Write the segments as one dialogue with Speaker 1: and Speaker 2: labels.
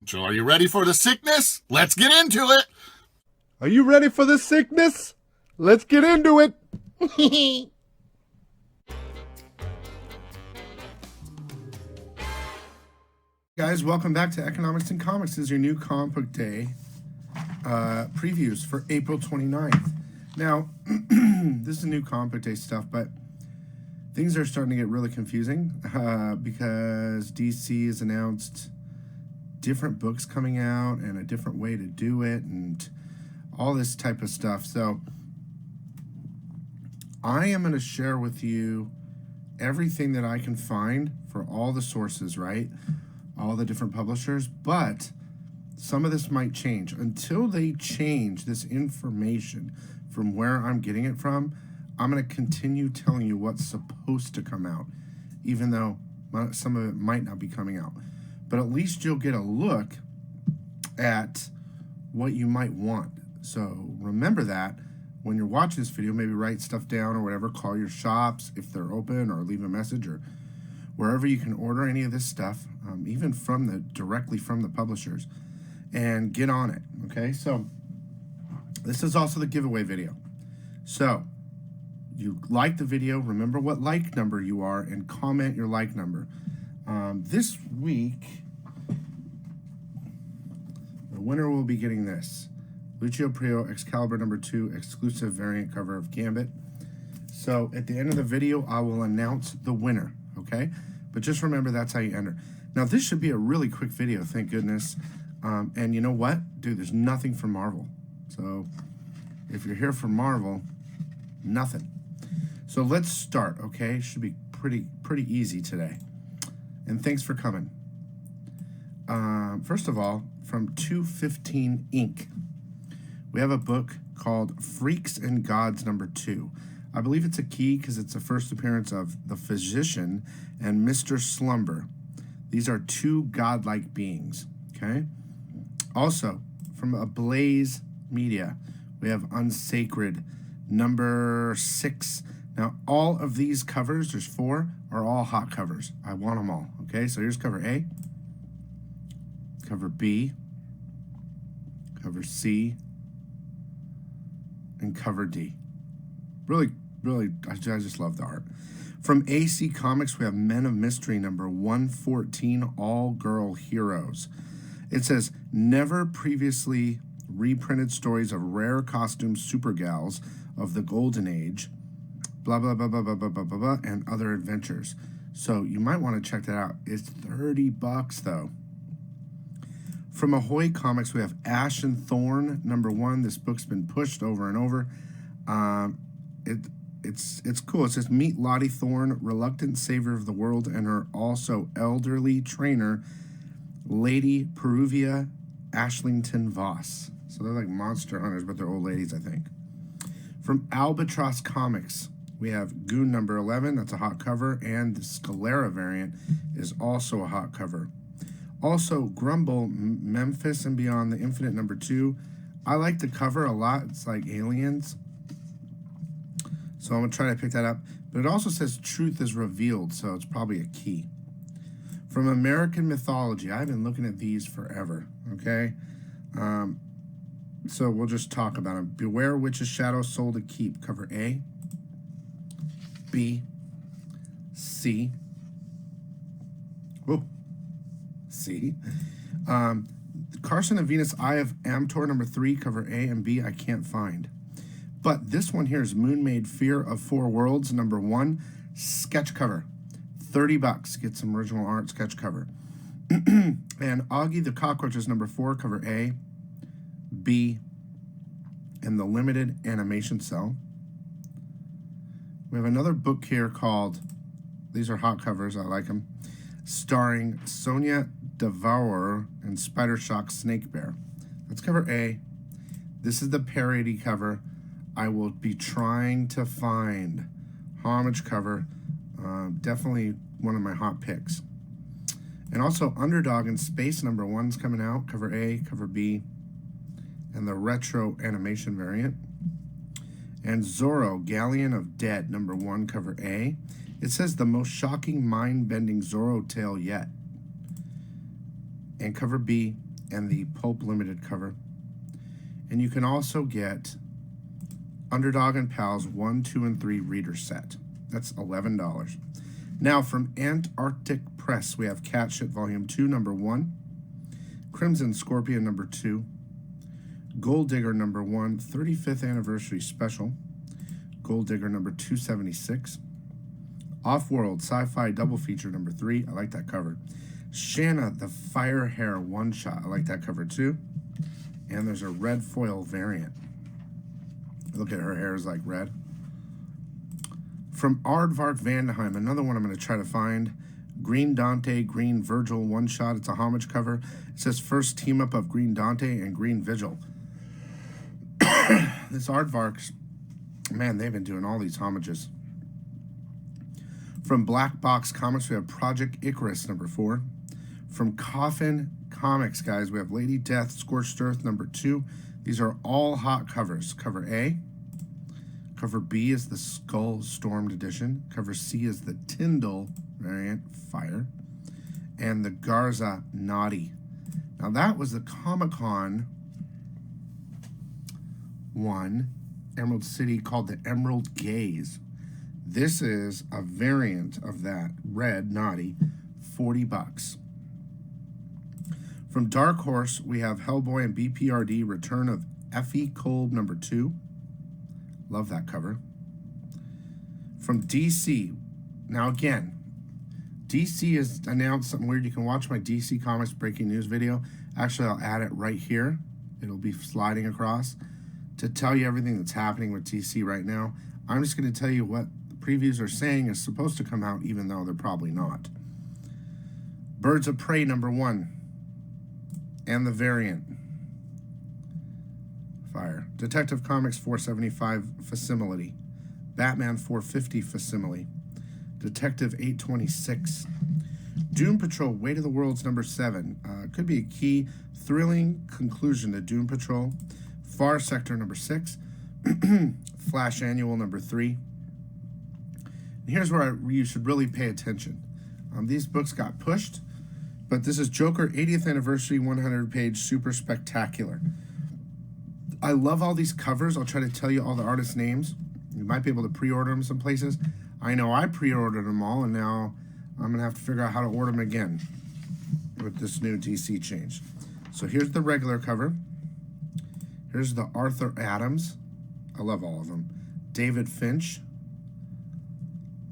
Speaker 1: So are you ready for the sickness? Let's get into it.
Speaker 2: Are you ready for the sickness? Let's get into it. Guys, welcome back to Economics and Comics. This is your new comic book day previews for April 29th. Now, this is new comic book day stuff, but things are starting to get really confusing because DC has announced different books coming out and a different way to do it and all this type of stuff. So I am going to share with you everything that I can find for all the sources, right? All the different publishers, but some of this might change. Until they change this information from where I'm getting it from, I'm going to continue telling you what's supposed to come out, even though some of it might not be coming out. But at least you'll get a look at what you might want. So remember that when you're watching this video, maybe write stuff down or whatever, call your shops if they're open, or leave a message, or wherever you can order any of this stuff, even directly from the publishers, and get on it. Okay, so this is also the giveaway video. So you like the video, remember what like number you are, and comment your like number. This week, the winner will be getting this Lucio Prio Excalibur #2 exclusive variant cover of Gambit. So at the end of the video, I will announce the winner, okay? But just remember, that's how you enter. Now, this should be a really quick video, thank goodness. And you know what? Dude, there's nothing from Marvel. So if you're here for Marvel, nothing. So let's start, okay? Should be pretty easy today. And thanks for coming. First of all, from 215 Inc., we have a book called Freaks and Gods #2. I believe it's a key because it's the first appearance of the Physician and Mr. Slumber. These are two godlike beings, okay? Also, from Ablaze Media, we have Unsacred #6. Now, all of these covers, there's 4, are all hot covers. I want them all, okay? So here's cover A, cover B, cover C, and cover D. Really, I just love the art. From AC Comics, we have Men of Mystery #114, All Girl Heroes. It says, never previously reprinted stories of rare costume supergals of the Golden Age, blah, blah, blah, blah, blah, blah, blah, blah, blah, and other adventures. So you might want to check that out. It's $30 though. From Ahoy Comics, we have Ash and Thorn #1. This book's been pushed over and over. It's cool. It says, meet Lottie Thorne, reluctant savior of the world, and her also elderly trainer, Lady Peruvia Ashlington Voss. So they're like monster hunters, but they're old ladies, I think. From Albatross Comics, we have Goon #11. That's a hot cover, and the Scalera variant is also a hot cover. Also, Grumble, Memphis and Beyond the Infinite #2. I like the cover a lot. It's like aliens. So I'm going to try to pick that up. But it also says Truth is Revealed, so it's probably a key. From American Mythology, I've been looking at these forever, okay? So we'll just talk about them. Beware Witch's Shadow, Soul to Keep, cover A, B, C, C. Carson and Venus, Eye of Amtor #3, cover A and B, I can't find. But this one here is Moonmaid Fear of 4 Worlds #1, sketch cover. $30. Get some original art, sketch cover. And Augie the Cockroaches #4, cover A, B, and the limited animation cell. We have another book here called, these are hot covers, I like them, starring Sonia Devourer and Spider Shock Snake Bear. That's cover A. This is the parody cover. I will be trying to find homage cover. Definitely one of my hot picks. And also Underdog in Space #1's coming out, cover A, cover B, and the retro animation variant. And Zorro, Galleon of Dead, #1, cover A. It says the most shocking, mind-bending Zorro tale yet. And cover B, and the Pulp Limited cover. And you can also get Underdog and Pals 1, 2, and 3 reader set. That's $11. Now from Antarctic Press, we have Cat Shit Volume 2, number 1, Crimson Scorpion number 2, Gold Digger number 1, 35th Anniversary Special, Gold Digger number 276, Off-World Sci-Fi Double Feature number 3, I like that cover, Shanna the Fire Hair One-Shot, I like that cover too, and there's a red foil variant. Look at her hair is like red. From Aardvark Vandenheim, another one I'm going to try to find, Green Dante, Green Virgil One-Shot, it's a homage cover. It says first team up of Green Dante and Green Vigil. This Aardvark's, man, they've been doing all these homages. From Black Box Comics, we have Project Icarus, number 4. From Coffin Comics, guys, we have Lady Death, Scorched Earth, number 2. These are all hot covers. Cover A. Cover B is the Skull Stormed Edition. Cover C is the Tyndall variant, Fire. And the Garza Naughty. Now, that was the Comic-Con one, Emerald City, called the Emerald Gaze. This is a variant of that, red, naughty, $40. From Dark Horse, we have Hellboy and BPRD, Return of Effie Kolb, number 2. Love that cover. From DC, now again, DC has announced something weird. You can watch my DC Comics breaking news video. Actually, I'll add it right here. It'll be sliding across to tell you everything that's happening with DC right now. I'm just going to tell you what the previews are saying is supposed to come out, even though they're probably not. Birds of Prey, number 1. And the variant. Fire. Detective Comics 475 Facsimile. Batman 450 Facsimile. Detective 826. Doom Patrol Weight of the Worlds number 7. Could be a key thrilling conclusion to Doom Patrol. Far Sector number 6. Flash Annual number 3. And here's where you should really pay attention. These books got pushed, but this is Joker 80th Anniversary 100-page Super Spectacular. I love all these covers. I'll try to tell you all the artists' names. You might be able to pre-order them some places. I know I pre-ordered them all, and now I'm going to have to figure out how to order them again with this new DC change. So here's the regular cover. Here's the Arthur Adams. I love all of them. David Finch.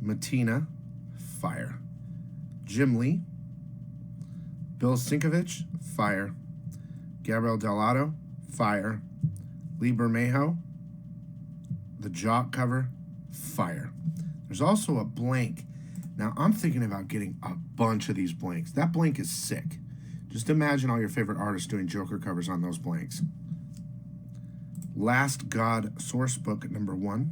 Speaker 2: Matina. Fire. Jim Lee. Bill Sienkiewicz. Fire. Gabriel Dell'Otto. Fire. Lee Bermejo. The Jock cover. Fire. There's also a blank. Now, I'm thinking about getting a bunch of these blanks. That blank is sick. Just imagine all your favorite artists doing Joker covers on those blanks. Last God Source Book number 1.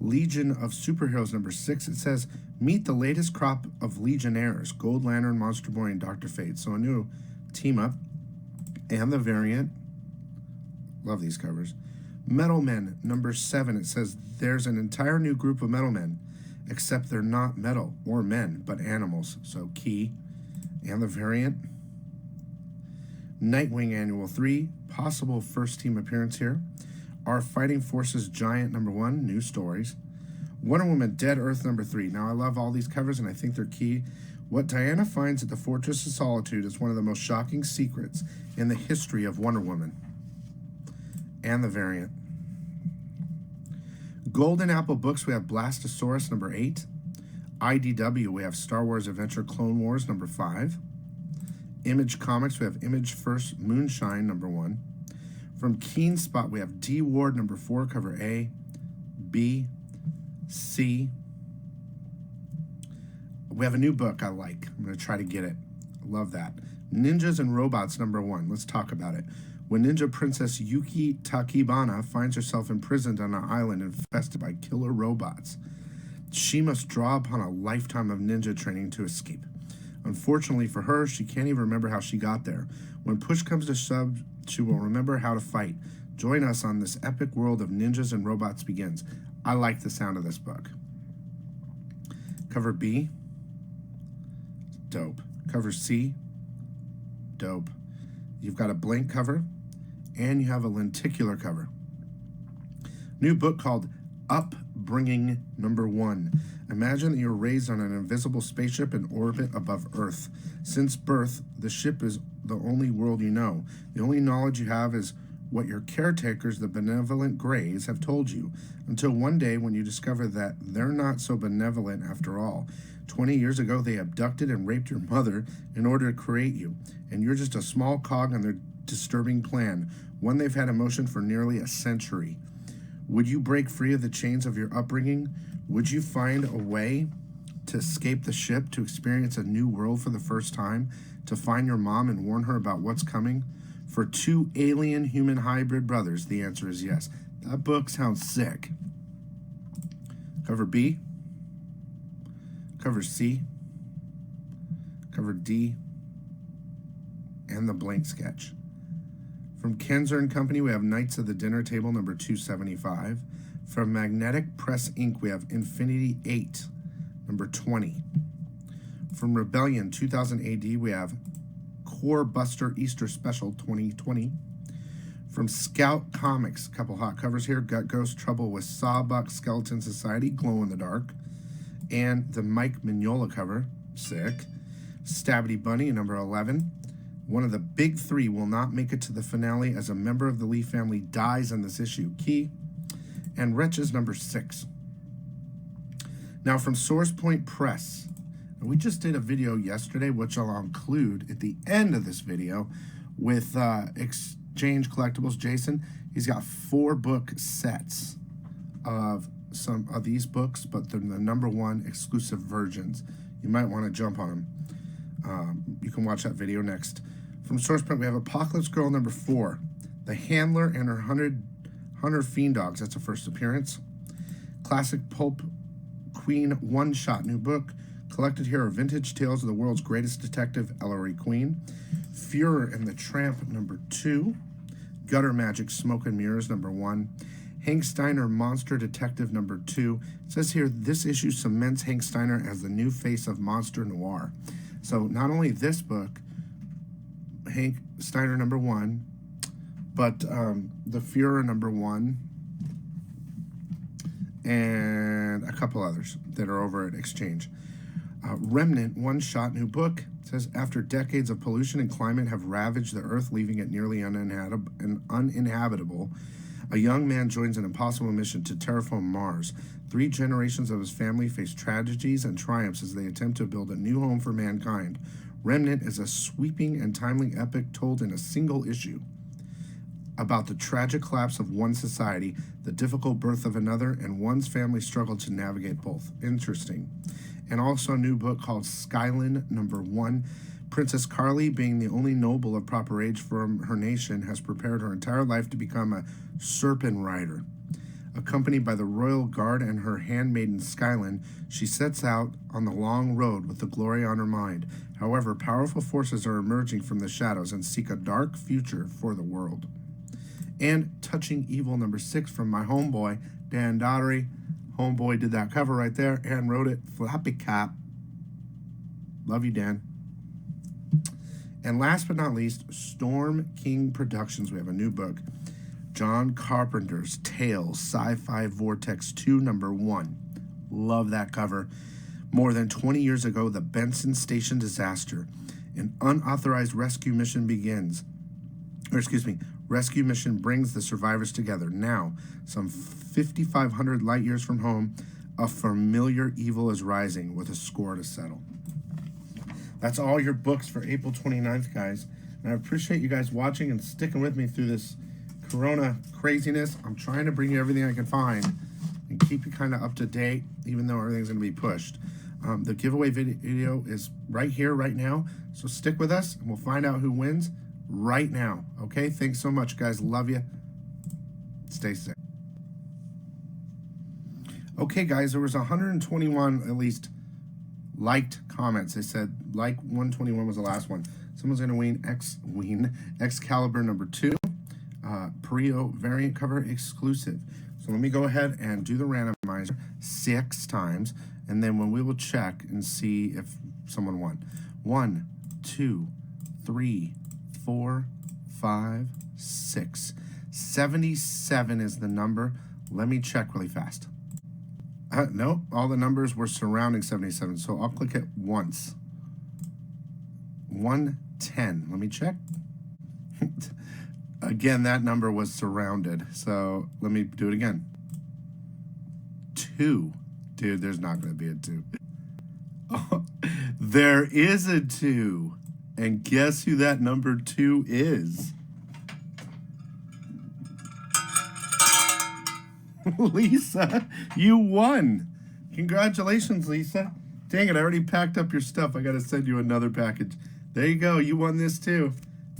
Speaker 2: Legion of Superheroes number 6. It says, meet the latest crop of Legionnaires, Gold Lantern, Monster Boy, and Dr. Fate. So a new team up. And the variant. Love these covers. Metal Men number 7. It says, there's an entire new group of metal men, except they're not metal or men, but animals. So key. And the variant. Nightwing Annual 3, possible first team appearance here. Our Fighting Forces Giant number 1, new stories. Wonder Woman Dead Earth number 3. Now I love all these covers and I think they're key. What Diana finds at the Fortress of Solitude is one of the most shocking secrets in the history of Wonder Woman. And the variant. Golden Apple Books, we have Blastosaurus number 8. IDW, we have Star Wars Adventure Clone Wars number 5. Image Comics, we have Image First Moonshine number 1. From Keen Spot, we have D Ward number 4, cover A, B, C. We have a new book I like. I'm going to try to get it. Love that. Ninjas and Robots number 1. Let's talk about it. When ninja princess Yuki Takibana finds herself imprisoned on an island infested by killer robots, she must draw upon a lifetime of ninja training to escape. Unfortunately for her, she can't even remember how she got there. When push comes to shove, she will remember how to fight. Join us on this epic world of ninjas and robots begins. I like the sound of this book. Cover B, dope. Cover C, dope. You've got a blank cover, and you have a lenticular cover. New book called Upbringing #1. Imagine that you're raised on an invisible spaceship in orbit above Earth. Since birth, the ship is the only world you know. The only knowledge you have is what your caretakers, the benevolent Greys, have told you, until one day when you discover that they're not so benevolent after all. 20 years ago, they abducted and raped your mother in order to create you, and you're just a small cog on their disturbing plan, one they've had in motion for nearly a century. Would you break free of the chains of your upbringing? Would you find a way to escape the ship, to experience a new world for the first time, to find your mom and warn her about what's coming? For two alien human hybrid brothers, the answer is yes. That book sounds sick. Cover B, cover C, cover D, and the blank sketch. From Kenzer and Company, we have Knights of the Dinner Table #275. From Magnetic Press Inc., we have Infinity 8, #20. From Rebellion 2000 AD, we have Core Buster Easter Special 2020. From Scout Comics, a couple hot covers here: Gut Ghost, Trouble with Sawbuck, Skeleton Society, Glow in the Dark. And the Mike Mignola cover, sick. Stabby Bunny, #11. One of the big three will not make it to the finale as a member of the Lee family dies in this issue. Key. And Wretches #6. Now from Source Point Press. We just did a video yesterday, which I'll include at the end of this video, with Exchange Collectibles Jason. He's got 4 book sets of some of these books, but they're the #1 exclusive versions. You might want to jump on them. You can watch that video next. From Source Point, we have Apocalypse Girl #4. The Handler and her 100 Fiend Dogs. That's a first appearance. Classic Pulp Queen one-shot new book. Collected here are vintage tales of the world's greatest detective, Ellery Queen. Führer and the Tramp #2. Gutter Magic Smoke and Mirrors #1. Hank Steiner Monster Detective #2. It says here this issue cements Hank Steiner as the new face of monster noir. So not only this book, Hank Steiner #1, but the Führer #1, and a couple others that are over at Exchange. Remnant one-shot new book. It says after decades of pollution and climate have ravaged the earth, leaving it nearly uninhabitable, a young man joins an impossible mission to terraform Mars. 3 generations of his family face tragedies and triumphs as they attempt to build a new home for mankind. Remnant is a sweeping and timely epic told in a single issue about the tragic collapse of one society, the difficult birth of another, and one's family struggle to navigate both. Interesting. And also a new book called Skylin #1. Princess Carly, being the only noble of proper age from her nation, has prepared her entire life to become a serpent rider. Accompanied by the royal guard and her handmaiden Skylin, she sets out on the long road with the glory on her mind. However, powerful forces are emerging from the shadows and seek a dark future for the world. And Touching Evil #6 from my homeboy, Dan Daughtery. Homeboy did that cover right there and wrote it. Flappy cap. Love you, Dan. And last but not least, Storm King Productions. We have a new book. John Carpenter's Tales, Sci-Fi Vortex 2, #1. Love that cover. More than 20 years ago, the Benson Station disaster. An unauthorized rescue mission begins. Rescue mission brings the survivors together. Now, some 5,500 light years from home, a familiar evil is rising with a score to settle. That's all your books for April 29th, guys. And I appreciate you guys watching and sticking with me through this Corona craziness. I'm trying to bring you everything I can find and keep you kind of up to date, even though everything's going to be pushed. The giveaway video is right here, right now. So stick with us, and we'll find out who wins right now. Okay? Thanks so much, guys. Love you. Stay safe. Okay, guys, there was 121 at least liked comments. They said like 121 was the last one. Someone's going to win Excalibur #2, Perio variant cover exclusive. So let me go ahead and do the randomizer 6 times, and then when we will check and see if someone won. 1, 2, 3, 4, 5, 6. 77 is the number. Let me check really fast. Nope, all the numbers were surrounding 77, so I'll click it once. 110. Let me check. Again, that number was surrounded, so let me do it again. 2. Dude, there's not going to be a 2. Oh, there is a 2. And guess who that number 2 is? Lisa, you won. Congratulations, Lisa. Dang it, I already packed up your stuff. I got to send you another package. There you go. You won this too.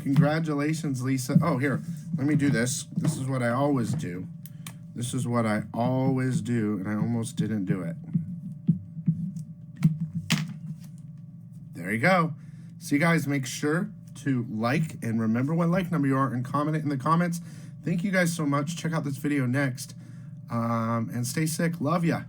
Speaker 2: Congratulations, Lisa. Oh, here, let me do this. This is what I always do. This is what I always do, and I almost didn't do it. There you go. So you guys make sure to like and remember what like number you are and comment it in the comments. Thank you guys so much. Check out this video next. And stay sick. Love ya.